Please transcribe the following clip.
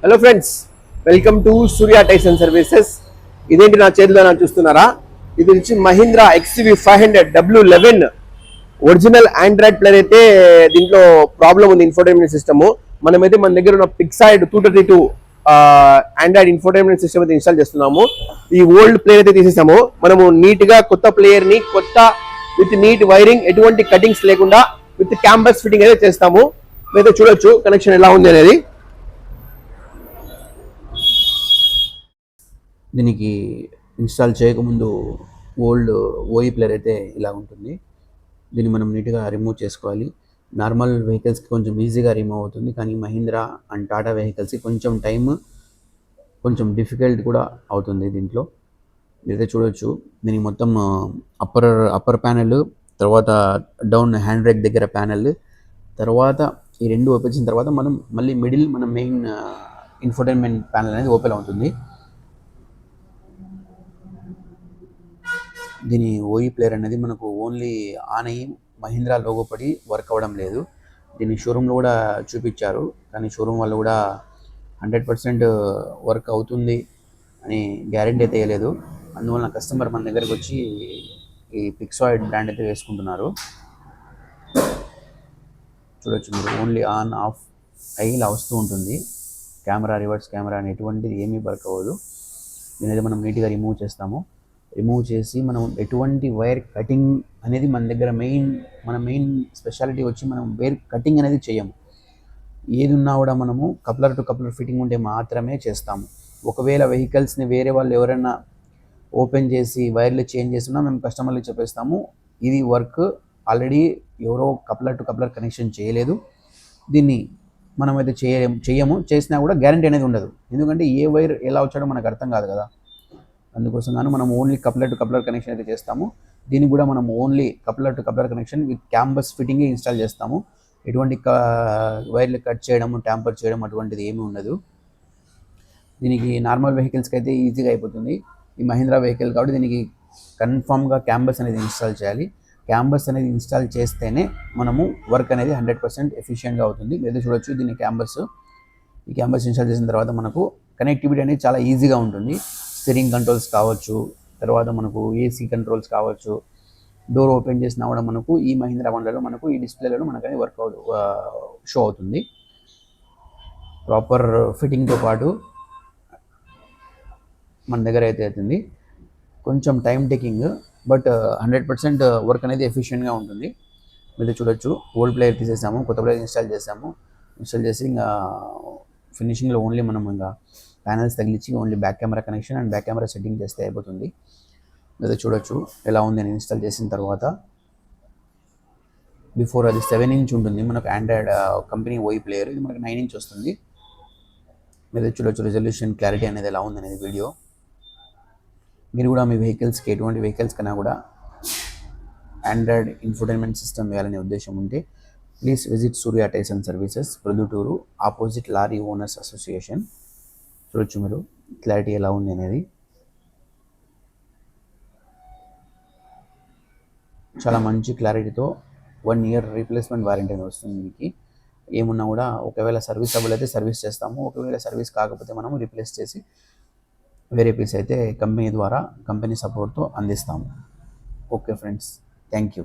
Hello friends, welcome to Surya Tyson services. ఇదేంటి నా చేతిలో చూస్తున్నారా? ఇది వచ్చి Mahindra XUV 500 W11 original Android player. అయితే దీంట్లో ప్రాబ్లం ఉంది, ఇన్ఫోటైన్మెంట్ సిస్టమ్. మనమైతే మన దగ్గర ఉన్న పిక్సైడ్ 232 ఆండ్రాయిడ్ ఇన్ఫోటైన్మెంట్ సిస్టమ్ అయితే ఇన్స్టాల్ చేస్తున్నాము. ఈ ఓల్డ్ ప్లేయర్ అయితే తీసేసాము. మనము నీట్ గా కొత్త ప్లేయర్ ని విత్ నీట్ వైరింగ్, ఎటువంటి కటింగ్స్ లేకుండా విత్ క్యాంపస్ ఫిట్టింగ్ అయితే చేస్తాము. అయితే చూడొచ్చు కనెక్షన్ ఎలా ఉంది అనేది. దీనికి ఇన్స్టాల్ చేయకముందు ఓల్డ్ ఓఈ ప్లేయర్ అయితే ఇలా ఉంటుంది. దీన్ని మనం నీట్గా రిమూవ్ చేసుకోవాలి. నార్మల్ వెహికల్స్కి కొంచెం ఈజీగా రిమూవ్ అవుతుంది, కానీ మహీంద్రా అండ్ టాటా వెహికల్స్కి కొంచెం డిఫికల్ట్ కూడా అవుతుంది. దీంట్లో మీరైతే చూడవచ్చు. దీనికి మొత్తం అప్పర్ ప్యానెల్, తర్వాత డౌన్ హ్యాండ్ బ్రేక్ దగ్గర ప్యానెల్, తర్వాత ఈ రెండు ఓపెన్ చేసిన తర్వాత మళ్ళీ మిడిల్ మన మెయిన్ ఇన్ఫోటైన్మెంట్ ప్యానెల్ అనేది ఓపెన్ అవుతుంది. దీని ఓఈ ప్లేయర్ అనేది మనకు ఓన్లీ ఆన్ అయ్యి మహీంద్రా లోగో పడి వర్క్ అవ్వడం లేదు. దీన్ని షోరూంలో కూడా చూపించారు, కానీ షోరూమ్ వాళ్ళు కూడా 100% వర్క్ అవుతుంది అని గ్యారెంటీ అయితే వేయలేదు. అందువల్ల కస్టమర్ మన దగ్గరకు వచ్చి ఈ పిక్సాయిడ్ బ్రాండ్ అయితే వేసుకుంటున్నారు. చూడొచ్చు మీరు, ఓన్లీ ఆన్ ఆఫ్ అయ్యి ఇలా వస్తూ ఉంటుంది. కెమెరా, రివర్స్ కెమెరా అని ఎటువంటిది ఏమీ వర్క్ అవ్వదు. దీనైతే మనం నీట్గా రిమూవ్ చేస్తాము. రిమూవ్ చేసి మనం ఎటువంటి వైర్ కటింగ్ అనేది మన దగ్గర మెయిన్ స్పెషాలిటీ వచ్చి మనం వైర్ కటింగ్ అనేది చేయము. ఏది ఉన్నా కూడా మనము కప్లర్ టు కప్లర్ ఫిట్టింగ్ ఉంటే మాత్రమే చేస్తాము. ఒకవేళ వెహికల్స్ని వేరే వాళ్ళు ఎవరైనా ఓపెన్ చేసి వైర్లు చేంజ్ చేస్తున్నా మేము కస్టమర్లకు చెప్పేస్తాము, ఇది వర్క్ ఆల్రెడీ ఎవరో కప్లర్ టు కప్లర్ కనెక్షన్ చేయలేదు, దీన్ని మనమైతే చేయము. చేసినా కూడా గ్యారంటీ అనేది ఉండదు. ఎందుకంటే ఏ వైర్ ఎలా వచ్చాడో మనకు అర్థం కాదు కదా. అందుకోసం మనం only coupler to coupler connection అయితే చేస్తాము. దీనికి కూడా మనం only coupler to coupler connection with campus fitting install చేస్తాము. ఎటువంటి వైర్లు కట్ చేయడం, ట్యాంపర్ చేయడం అటువంటిది ఏమీ ఉండదు. దీనికి నార్మల్ వెహికల్స్కి అయితే ఈజీగా అయిపోతుంది. ఈ మహీంద్రా వెహికల్ కాబట్టి దీనికి కన్ఫామ్గా క్యాంపస్ అనేది ఇన్స్టాల్ చేయాలి. క్యాంపస్ అనేది ఇన్స్టాల్ చేస్తేనే మనము వర్క్ అనేది 100% ఎఫిషియెంట్గా అవుతుంది. లేదా చూడొచ్చు, దీని ఈ క్యాంపస్ ఇన్స్టాల్ చేసిన తర్వాత మనకు కనెక్టివిటీ అనేది చాలా ఈజీగా ఉంటుంది. స్టీరింగ్ కంట్రోల్స్ కావచ్చు, తర్వాత మనకు ఏసీ కంట్రోల్స్ కావచ్చు, డోర్ ఓపెన్ చేసినా కూడా మనకు ఈ మహీంద్రా వన్లలో మనకు ఈ డిస్ప్లేలలో మనకు అనేది షో అవుతుంది. ప్రాపర్ ఫిట్టింగ్తో పాటు మన దగ్గర అయితే అవుతుంది. కొంచెం టైం టేకింగ్, బట్ 100% వర్క్ అనేది ఎఫిషియెంట్గా ఉంటుంది. మీరు చూడొచ్చు, ఓల్డ్ ప్లేయర్ తీసేసాము, కొత్త ప్లేయర్ ఇన్స్టాల్ చేసి ఇంకా ఫినిషింగ్లో ఓన్లీ మనం ఇంకా ప్యానల్స్ తగిలించి only back camera connection and back camera setting చేస్తే అయిపోతుంది. లేదా చూడొచ్చు ఎలా ఉంది అని ఇన్స్టాల్ చేసిన తర్వాత. బిఫోర్ అది 7 ఇంచ్ ఉంటుంది మనకు ఆండ్రాయిడ్ కంపెనీ ఓఈ ప్లేయర్, ఇది మనకు 9 ఇంచ్ వస్తుంది. లేదా చూడొచ్చు రెజల్యూషన్, క్లారిటీ అనేది ఎలా ఉంది అనేది వీడియో. మీరు కూడా మీ వెహికల్స్కి ఎటువంటి వెహికల్స్ కన్నా కూడా ఆండ్రాయిడ్ ఇన్ఫోటైన్మెంట్ సిస్టమ్ వేయాలనే ఉద్దేశం ఉంటే please visit Surya Tyson services, Proddatur, opposite lorry owners association. చూడొచ్చు మీరు క్లారిటీ ఎలా ఉంది అనేది. చాలా మంచి క్లారిటీతో 1 ఇయర్ రీప్లేస్మెంట్ వారంటీ అని వస్తుంది. మీకు ఏమున్నా కూడా ఒకవేళ సర్వీసబుల్ అయితే సర్వీస్ చేస్తాము, ఒకవేళ సర్వీస్ కాకపోతే మనము రీప్లేస్ చేసి వేరే పీస్ అయితే కంపెనీ సపోర్ట్తో అందిస్తాము. Okay friends, thank you.